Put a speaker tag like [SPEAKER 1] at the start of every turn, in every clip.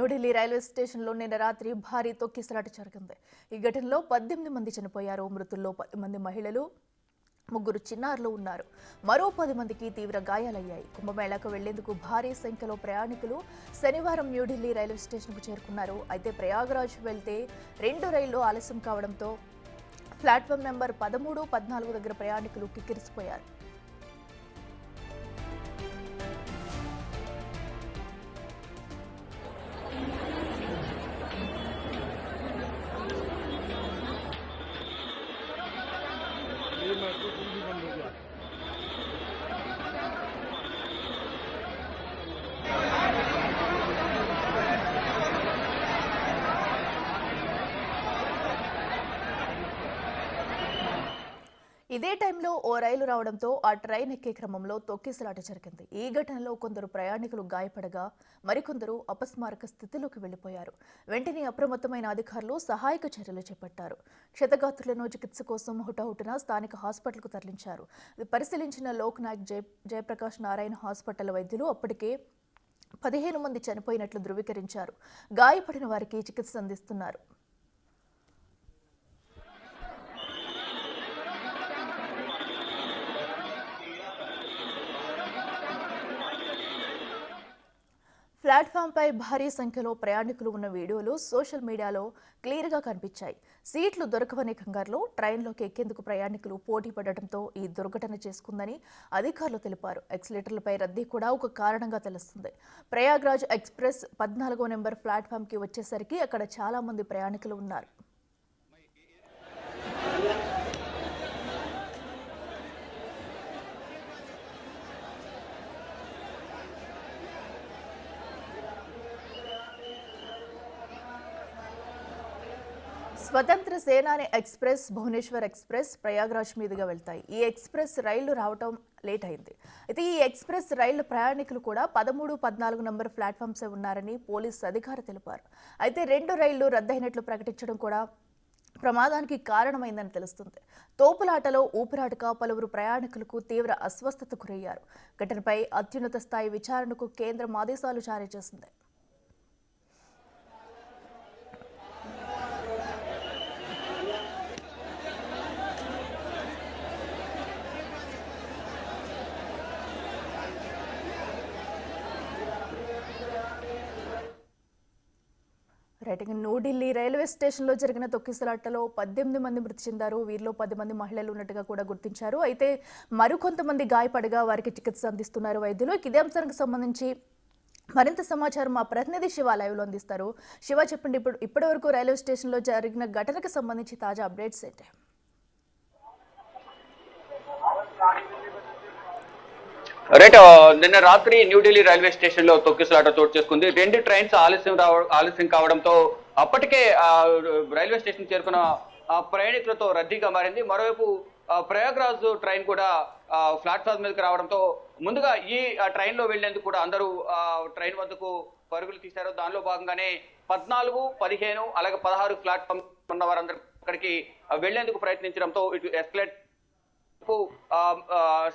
[SPEAKER 1] New Delhi railway స్టేషన్లో నిన్న రాత్రి భారీ తొక్కిసలాట జరిగింది. ఈ ఘటనలో 18 మంది చనిపోయారు. మృతుల్లో 10 మంది మహిళలు, 3 చిన్నారులు ఉన్నారు. మరో 10 మందికి తీవ్ర గాయాలయ్యాయి. కుంభమేళాకు వెళ్లేందుకు భారీ సంఖ్యలో ప్రయాణికులు శనివారం న్యూఢిల్లీ రైల్వే స్టేషన్కు చేరుకున్నారు. అయితే ప్రయాగ్రాజ్ వెళ్తే 2 రైళ్లు ఆలస్యం కావడంతో ప్లాట్ఫామ్ నెంబర్ 13, 14 దగ్గర ప్రయాణికులు కిక్కిరిసిపోయారు.
[SPEAKER 2] मेट्रो पुल भी बंद हो गया।
[SPEAKER 1] ఇదే టైంలో ఓ రైలు రావడంతో ఆ ట్రైన్ ఎక్కే క్రమంలో తొక్కిసలాట జరిగింది. ఈ ఘటనలో కొందరు ప్రయాణికులు గాయపడగా మరికొందరు అపస్మారక స్థితిలోకి వెళ్లిపోయారు. వెంటనే అప్రమత్తమైన అధికారులు సహాయక చర్యలు చేపట్టారు. క్షతగాత్రులను చికిత్స కోసం హుటాహుటిన స్థానిక హాస్పిటల్కు తరలించారు. పరిశీలించిన లోక్ నాయక్ జయప్రకాష్ నారాయణ హాస్పిటల్ వైద్యులు అప్పటికే 15 మంది చనిపోయినట్లు ధృవీకరించారు. గాయపడిన వారికి చికిత్స అందిస్తున్నారు. ప్లాట్ఫామ్పై భారీ సంఖ్యలో ప్రయాణికులు ఉన్న వీడియోలు సోషల్ మీడియాలో క్లియర్గా కనిపించాయి. సీట్లు దొరకవనే కంగారులో ట్రైన్లోకి ఎక్కేందుకు ప్రయాణికులు పోటీ పడటంతో ఈ దుర్ఘటన చేసుకుందని అధికారులు తెలిపారు. ఎక్సిలేటర్లపై రద్దీ కూడా ఒక కారణంగా తెలుస్తుంది. ప్రయాగ్రాజ్ ఎక్స్ప్రెస్ 14వ నెంబర్ ప్లాట్ఫామ్కి వచ్చేసరికి అక్కడ చాలా మంది ప్రయాణికులు ఉన్నారు. స్వతంత్ర సేనాని ఎక్స్ప్రెస్, భువనేశ్వర్ ఎక్స్ప్రెస్ ప్రయాగ్రాజ్ మీదుగా వెళ్తాయి. ఈ ఎక్స్ప్రెస్ రైళ్లు రావడం లేట్ అయింది. అయితే ఈ ఎక్స్ప్రెస్ రైళ్ల ప్రయాణికులు కూడా 13, 14 నంబర్ ప్లాట్ఫామ్సే ఉన్నారని పోలీసు అధికారి తెలిపారు. అయితే 2 రైళ్లు రద్దయినట్లు ప్రకటించడం కూడా ప్రమాదానికి కారణమైందని తెలుస్తుంది. తోపులాటలో ఊపిరాటక పలువురు ప్రయాణికులకు తీవ్ర అస్వస్థతకు గురయ్యారు. ఘటనపై అత్యున్నత స్థాయి విచారణకు కేంద్రం ఆదేశాలు జారీ చేసింది. న్యూఢిల్లీ రైల్వే స్టేషన్లో జరిగిన తొక్కిసలాటలో 18 మంది మృతి చెందారు. వీరిలో 10 మంది మహిళలు ఉన్నట్టుగా కూడా గుర్తించారు. అయితే మరికొంతమంది గాయపడగా వారికి చికిత్స అందిస్తున్నారు వైద్యులు. ఇదే అంశానికి సంబంధించి మరింత సమాచారం మా ప్రతినిధి శివ లైవ్లో అందిస్తారు. శివ, చెప్పండి, ఇప్పటి వరకు రైల్వే స్టేషన్లో జరిగిన ఘటనకు సంబంధించి తాజా అప్డేట్స్ ఏంటి?
[SPEAKER 3] రైట్, నిన్న రాత్రి న్యూఢిల్లీ రైల్వే స్టేషన్ లో తొక్కిసలాట చోటు చేసుకుంది. 2 ట్రైన్స్ ఆలస్యం కావడంతో అప్పటికే రైల్వే స్టేషన్ చేరుకున్న ప్రయాణికులతో రద్దీగా మారింది. మరోవైపు ప్రయాగ్రాజ్ ట్రైన్ కూడా ప్లాట్ఫామ్ మీదకి రావడంతో ముందుగా ఈ ట్రైన్ లో వెళ్లేందుకు కూడా అందరూ ట్రైన్ వద్దకు పరుగులు తీశారు. దానిలో భాగంగానే 14, 15 అలాగే 16 ప్లాట్ఫామ్ ఉన్న వారందరూ అక్కడికి వెళ్లేందుకు ప్రయత్నించడంతో ఇటు ఎస్కలేట్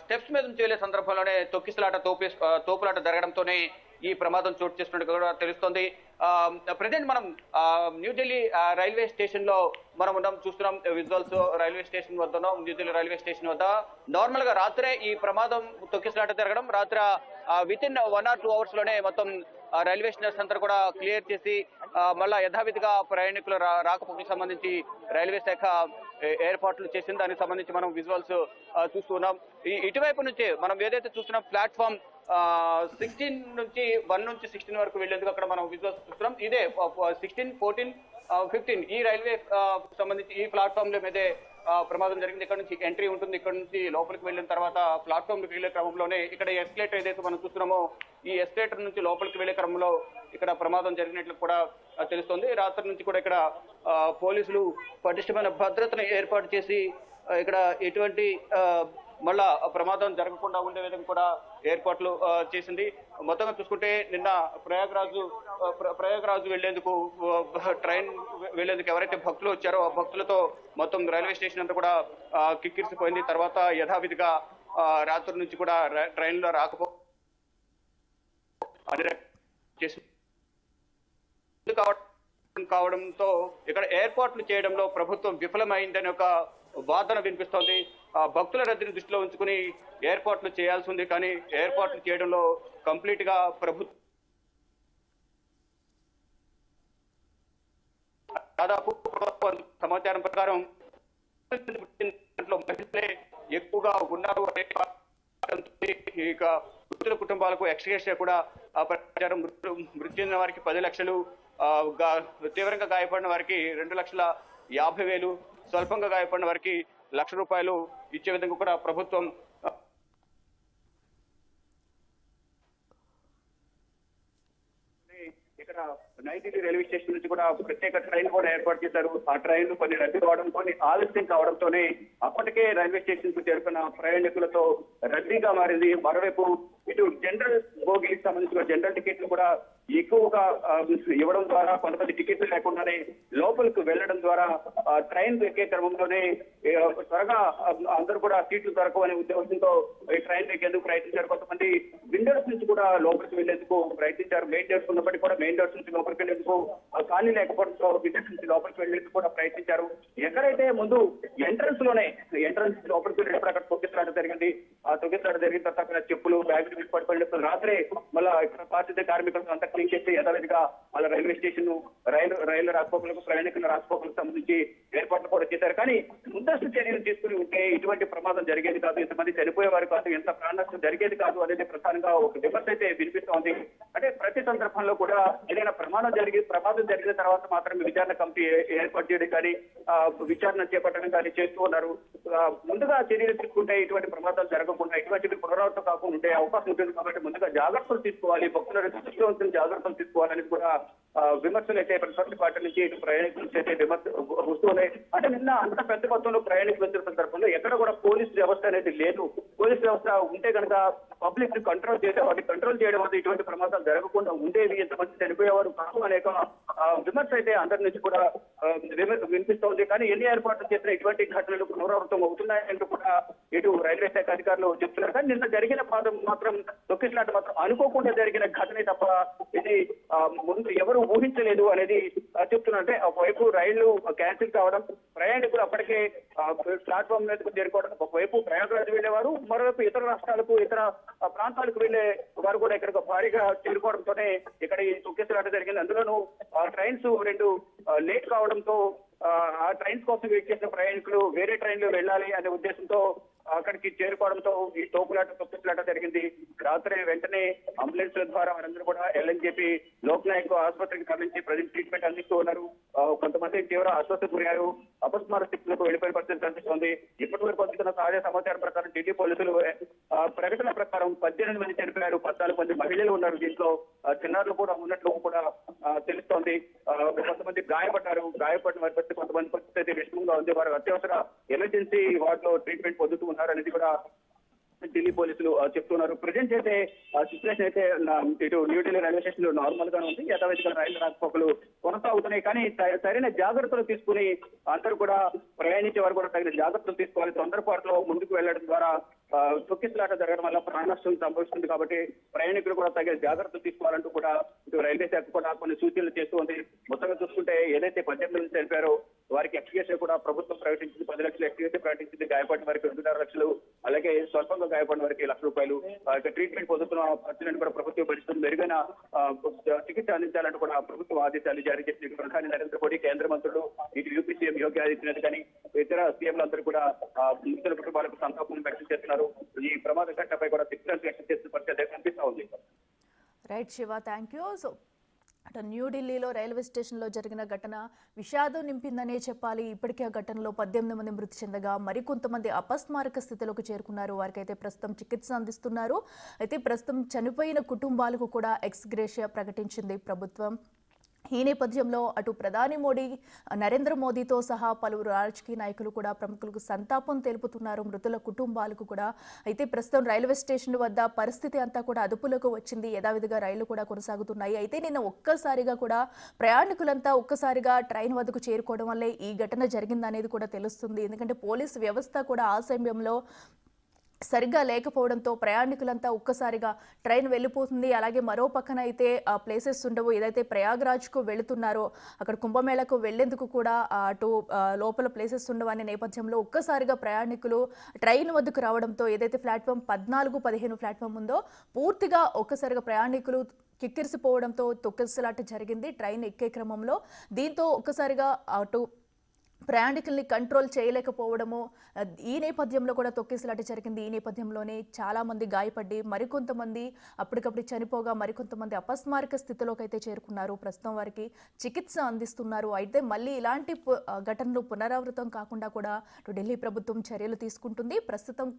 [SPEAKER 3] స్టెప్స్ మీద నుంచి వెళ్లే సందర్భంలోనే తోపులాట జరగడంతోనే ఈ ప్రమాదం చోటు చేస్తున్నట్టు కూడా తెలుస్తోంది. ప్రజెంట్ మనం న్యూఢిల్లీ రైల్వే స్టేషన్ లో మనం చూస్తున్నాం. విజువల్స్ రైల్వే స్టేషన్ వద్ద ఉన్నాం. న్యూఢిల్లీ రైల్వే స్టేషన్ వద్ద నార్మల్ గా రాత్రే ఈ ప్రమాదం తొక్కిసలాట జరగడం, రాత్రి విత్ ఇన్ 1 or 2 hours లోనే మొత్తం రైల్వే స్టేషన్ అంతా కూడా క్లియర్ చేసి మళ్ళా యథావిధిగా ప్రయాణికుల రాకపోకలకు సంబంధించి రైల్వే శాఖ ఏర్పాట్లు చేసింది. దానికి సంబంధించి మనం విజువల్స్ చూస్తున్నాం. ఇటువైపు నుంచి మనం ఏదైతే చూస్తున్నాం ప్లాట్ఫామ్ 16 నుంచి 1 నుంచి 16 వరకు వెళ్లేందుకు అక్కడ మనం విజువల్స్ చూస్తున్నాం. ఇదే 16, 14, 15 ఈ రైల్వే సంబంధించి ఈ ప్లాట్ఫామ్ లో మీదే ప్రమాదం జరిగింది. ఇక్కడ నుంచి ఎంట్రీ ఉంటుంది. ఇక్కడ నుంచి లోపలికి వెళ్ళిన తర్వాత ప్లాట్ఫామ్ కి వెళ్లే క్రమంలోనే ఇక్కడ ఎస్కలేటర్ ఏదైతే మనం చూస్తున్నామో ఈ ఎస్కలేటర్ నుంచి లోపలికి వెళ్లే క్రమంలో ఇక్కడ ప్రమాదం జరిగినట్లు కూడా తెలుస్తోంది. రాత్రి నుంచి కూడా ఇక్కడ పోలీసులు పటిష్టమైన భద్రతను ఏర్పాటు చేసి ఇక్కడ ఎటువంటి మళ్ళా ప్రమాదం జరగకుండా ఉండే విధంగా కూడా ఏర్పాట్లు చేసింది. మొత్తంగా చూసుకుంటే నిన్న ప్రయాగ్రాజ్ వెళ్లేందుకు ట్రైన్ వెళ్లేందుకు ఎవరైతే భక్తులు వచ్చారో ఆ భక్తులతో మొత్తం రైల్వే స్టేషన్ అంతా కూడా కిక్కిరిసిపోయింది. తర్వాత యథావిధిగా రాత్రి నుంచి కూడా ట్రైన్లో రాకపో చేసి కావడంతో ఇక్కడ ఏర్పాట్లు చేయడంలో ప్రభుత్వం విఫలమైందని ఒక వాదన వినిపిస్తోంది. భక్తుల రద్దీని దృష్టిలో ఉంచుకుని ఏర్పాట్లు చేయాల్సి ఉంది, కానీ ఏర్పాట్లు చేయడంలో కంప్లీట్ గా ప్రభుత్వం దాదాపు సమాచారం ప్రకారం మహిళలే ఎక్కువగా ఉన్నారు. ఇక మృతుల కుటుంబాలకు ఎక్స్గ్రేషియా కూడా ప్రచారం. మృతి చెందిన వారికి 10 లక్షలు, తీవ్రంగా గాయపడిన వారికి 2,50,000, స్వల్పంగా గాయపడిన వారికి ₹1,00,000 ఇచ్చే విధంగా కూడా ప్రభుత్వం ఇక్కడ నైతిలి రైల్వే స్టేషన్ నుంచి కూడా ప్రత్యేక ట్రైన్ కూడా ఏర్పాటు చేశారు. ఆ ట్రైన్ కొన్ని రద్దు కావడం, కొన్ని ఆలస్యం కావడంతోనే అప్పటికే రైల్వే స్టేషన్ కు చేరుకున్న ప్రయాణికులతో రద్దీగా మారింది. మరోవైపు ఇటు జనరల్ బోగికి సంబంధించిన జనరల్ టికెట్లు కూడా ఎక్కువగా ఇవ్వడం ద్వారా, కొంతమంది టికెట్లు లేకుండానే లోపలికి వెళ్లడం ద్వారా ట్రైన్ ఎక్కే క్రమంలోనే త్వరగా అందరూ కూడా సీట్లు దొరకవనే ఉద్దేశంతో ఈ ట్రైన్ ఎక్కేందుకు ప్రయత్నించారు. కొంతమంది విండోర్స్ నుంచి కూడా లోపలికి వెళ్లేందుకు ప్రయత్నించారు. మెయిన్ డోర్స్ ఉన్నప్పటికీ కూడా మెయిన్ డోర్స్ నుంచి లోపలికి వెళ్లేందుకు ఖాళీ లేకపోవడంతో విండోర్స్ నుంచి లోపలికి వెళ్లేందుకు కూడా ప్రయత్నించారు. ఎక్కడైతే ముందు ఎంట్రన్స్ లోపలికి వెళ్ళేటప్పుడు అక్కడ తొక్కిసలాట జరిగింది. ఆ తొక్కిసలాట జరిగిన తర్వాత అక్కడ చెప్పులు, బ్యాగులు విడిపడిపోయినప్పుడు రాత్రే మళ్ళీ ఇక్కడ పారిశుద్ధ్య కార్మికులకు అంతా క్లీన్ చేసి యథావిధిగా వాళ్ళ రైల్వే స్టేషన్ రైలు రాకపోకలకు, ప్రయాణికుల రాకపోకలకు సంబంధించి ఏర్పాట్లు కూడా చేశారు. కానీ ముందస్తు చర్యలు తీసుకుని ఉంటే ఇటువంటి ప్రమాదం జరిగేది కాదు, ఇంతమంది చనిపోయేవారు కాదు, ఎంత ప్రాణ నష్టం జరిగేది కాదు అనేది ప్రధానంగా ఒక విమర్శ అయితే వినిపిస్తోంది. అంటే ప్రతి సందర్భంలో కూడా ఏదైనా ప్రమాదం జరిగిన తర్వాత మాత్రమే విచారణ కమిటీ ఏర్పాటు చేయడం కానీ విచారణ చేపట్టడం కానీ చేస్తూ ఉన్నారు. ముందుగా చర్యలు తీసుకుంటే ఇటువంటి ప్రమాదాలు జరగకుండా, ఇటువంటివి పునరావృతం కాకుండా ఉండే అవకాశం ఉంటుంది. కాబట్టి ముందుగా జాగ్రత్తలు తీసుకోవాలి, భక్తుల దృష్టిలో జాగ్రత్తలు తీసుకోవాలని కూడా విమర్శలు అయితే ప్రతిపక్ష పార్టీ నుంచి ఇటు ప్రయాణికుల నుంచి అయితే విమర్శ వస్తున్నాయి. అంటే నిన్న అంత పెద్ద మొత్తంలో ప్రయాణికులు వచ్చిన సందర్భంలో ఎక్కడ కూడా పోలీస్ వ్యవస్థ అనేది లేదు. పోలీస్ వ్యవస్థ ఉంటే కనుక పబ్లిక్ ని కంట్రోల్ వాటిని కంట్రోల్ చేయడం వల్ల ఇటువంటి ప్రమాదాలు జరగకుండా ఉండేవి, ఎంతమంది చనిపోయేవారు కాదు అనేక విమర్శ అయితే అందరి నుంచి కూడా వినిపిస్తోంది. కానీ ఎన్ని ఏర్పాట్లు చేసినా ఇటువంటి ఘటనలు పునరావృతం అవుతున్నాయంటూ కూడా ఇటు రైల్వే శాఖ అధికారులు చెప్తున్నారు. కానీ నిన్న జరిగిన మాత్రం తొక్కిసలాట మాత్రం అనుకోకుండా జరిగిన ఘటనే తప్ప ఇది ముందు ఎవరు ఊహించలేదు అనేది చెప్తున్నారు. అంటే ఒకవైపు రైళ్లు క్యాన్సిల్ కావడం, ప్రయాణికులు అప్పటికే ప్లాట్ఫామ్ మీదకు చేరుకోవడం, ఒకవైపు ప్రయాగరాజ్ వెళ్లేవారు, మరోవైపు ఇతర రాష్ట్రాలకు, ఇతర ప్రాంతాలకు వెళ్లే వారు కూడా ఇక్కడికి భారీగా చేరుకోవడంతోనే ఇక్కడ ఈ తొక్కిసలాట జరిగింది. అందులోనూ ట్రైన్స్ 2 లేట్ కావడంతో ఆ ట్రైన్స్ కోసం వెయిట్ చేసిన ప్రయాణికులు వేరే ట్రైన్ లో వెళ్ళాలి అనే ఉద్దేశంతో అక్కడికి చేరుకోవడంతో ఈ తొక్కిసలాట జరిగింది. రాత్రి వెంటనే అంబులెన్స్ల ద్వారా వారందరూ కూడా LNJP లోక్ నాయక్ ఆసుపత్రికి తరలించి ప్రజెంట్ ట్రీట్మెంట్ అందిస్తూ ఉన్నారు. కొంతమంది తీవ్ర అస్వస్థకు గురయ్యారు, అపస్మార స్థితిలో వెళ్ళిపోయిన పరిస్థితి కనిపిస్తోంది. ఇప్పటి వరకు అందుతున్న తాజా సమాచారం ప్రకారం ఢిల్లీ పోలీసులు ప్రకటన ప్రకారం 18 మంది చనిపోయారు, 14 మంది మహిళలు ఉన్నారు. దీంట్లో చిన్నారులు కూడా ఉన్నట్లు కూడా తెలుస్తోంది. కొంతమంది గాయపడిన వారి పరిస్థితి, కొంతమంది పరిస్థితి అయితే విషమంగా ఉంది. వారు అత్యవసర ఎమర్జెన్సీ వార్డులో ట్రీట్మెంట్ పొందుతూ ఉన్నారు అనేది కూడా ఢిల్లీ పోలీసులు చెప్తున్నారు. ప్రజెంట్ అయితే సిచ్యువేషన్ అయితే ఇటు న్యూఢిల్లీ రైల్వే స్టేషన్ లో నార్మల్ గా ఉంది, యథావిధిగా రైలు రాకపోకలు కొనసాగుతున్నాయి. కానీ సరైన జాగ్రత్తలు తీసుకుని అందరూ కూడా ప్రయాణించే వారు కూడా తగిన జాగ్రత్తలు తీసుకోవాలి. తొందరపాటులో ముందుకు వెళ్లడం ద్వారా తొక్కిసలాట జరగడం వల్ల ప్రాణ నష్టం సంభవిస్తుంది. కాబట్టి ప్రయాణికులు కూడా తగిన జాగ్రత్తలు తీసుకోవాలంటూ కూడా ఇటు రైల్వే శాఖ కూడా కొన్ని సూచనలు చేస్తూ ఉంది. మొత్తంగా చూసుకుంటే ఏదైతే 18 మంది తెలిపారో వారికి ఎక్స్గ్రేషియా కూడా ప్రభుత్వం ప్రకటించింది. 10 లక్షలు ఎక్స్గ్రేషియా ప్రకటించింది. గాయపడిన వారికి 2.5 లక్షలు, అలాగే స్వల్పంగా గాయపడిన వారికి ₹1,00,000 ట్రీట్మెంట్ పొందుతున్న పరిస్థితులను కూడా ప్రభుత్వం భరిస్తుంది. మెరుగైన చికిత్స అందించాలంటూ కూడా ప్రభుత్వం ఆదేశాలు జారీ చేసింది. ప్రధాని నరేంద్ర మోడీ, కేంద్ర మంత్రులు, ఇటు యూపీ సీఎం యోగి ఆదిత్యనాథ్ కానీ ఇతర సీఎంలందరూ కూడా మృతుల కుటుంబాలకు సంతాపం వ్యక్తం చేస్తున్నారు. ఈ ప్రమాద ఘటనపై కూడా దిగ్భ్రాంతి వ్యక్తం చేస్తున్న పరిస్థితి కనిపిస్తా ఉంది.
[SPEAKER 1] Right Shiva, thank you. So అటు న్యూఢిల్లీలో రైల్వే స్టేషన్లో జరిగిన ఘటన విషాదం నింపిందనే చెప్పాలి. ఇప్పటికే ఆ ఘటనలో 18 మంది మృతి చెందగా మరికొంతమంది అపస్మారక స్థితిలోకి చేరుకున్నారు. వారికైతే ప్రస్తుతం చికిత్స అందిస్తున్నారు. అయితే ప్రస్తుతం చనిపోయిన కుటుంబాలకు కూడా ఎక్స్గ్రేషియా ప్రకటించింది ప్రభుత్వం. ఈ నేపథ్యంలో అటు ప్రధాని నరేంద్ర మోదీతో సహా పలువురు రాజకీయ నాయకులు కూడా ప్రముఖులకు సంతాపం తెలుపుతున్నారు, మృతుల కుటుంబాలకు కూడా. అయితే ప్రస్తుతం రైల్వే స్టేషన్ వద్ద పరిస్థితి అంతా కూడా అదుపులోకి వచ్చింది, యథావిధిగా రైళ్లు కూడా కొనసాగుతున్నాయి. అయితే నిన్న ఒక్కసారిగా కూడా ప్రయాణికులంతా ఒక్కసారిగా ట్రైన్ వద్దకు చేరుకోవడం వల్లే ఈ ఘటన జరిగిందనేది కూడా తెలుస్తుంది. ఎందుకంటే పోలీసు వ్యవస్థ కూడా ఆ సమయంలో సరిగ్గా లేకపోవడంతో ప్రయాణికులంతా ఒక్కసారిగా ట్రైన్ వెళ్ళిపోతుంది. అలాగే మరో పక్కన అయితే ప్లేసెస్ ఉండవు. ఏదైతే ప్రయాగ్రాజ్కు వెళుతున్నారో అక్కడ కుంభమేళకు వెళ్లేందుకు కూడా అటు లోపల ప్లేసెస్ ఉండవు అనే నేపథ్యంలో ఒక్కసారిగా ప్రయాణికులు ట్రైన్ వద్దకు రావడంతో ఏదైతే ప్లాట్ఫామ్ 14, 15 ప్లాట్ఫామ్ ఉందో పూర్తిగా ఒక్కసారిగా ప్రయాణికులు కిక్కిరిసిపోవడంతో తొక్కిసలాట జరిగింది ట్రైన్ ఎక్కే క్రమంలో. దీంతో ఒక్కసారిగా అటు ప్రయాణికుల్ని కంట్రోల్ చేయలేకపోవడము, ఈ నేపథ్యంలో కూడా తొక్కిసలాట జరిగింది. ఈ నేపథ్యంలోనే చాలా మంది గాయపడి మరికొంతమంది అప్పటికప్పుడు చనిపోగా మరికొంతమంది అపస్మారక స్థితిలోకి అయితే చేరుకున్నారు. ప్రస్తుతం వారికి చికిత్స అందిస్తున్నారు. అయితే మళ్ళీ ఇలాంటి ఘటనలు పునరావృతం కాకుండా కూడా ఢిల్లీ ప్రభుత్వం చర్యలు తీసుకుంటుంది. ప్రస్తుతం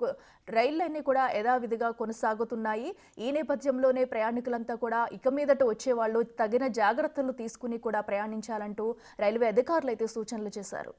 [SPEAKER 1] రైళ్లన్నీ కూడా యథావిధిగా కొనసాగుతున్నాయి. ఈ నేపథ్యంలోనే ప్రయాణికులంతా కూడా ఇక మీదట వచ్చేవాళ్ళు తగిన జాగ్రత్తలు తీసుకుని కూడా ప్రయాణించాలంటూ రైల్వే అధికారులు అయితే సూచనలు చేశారు.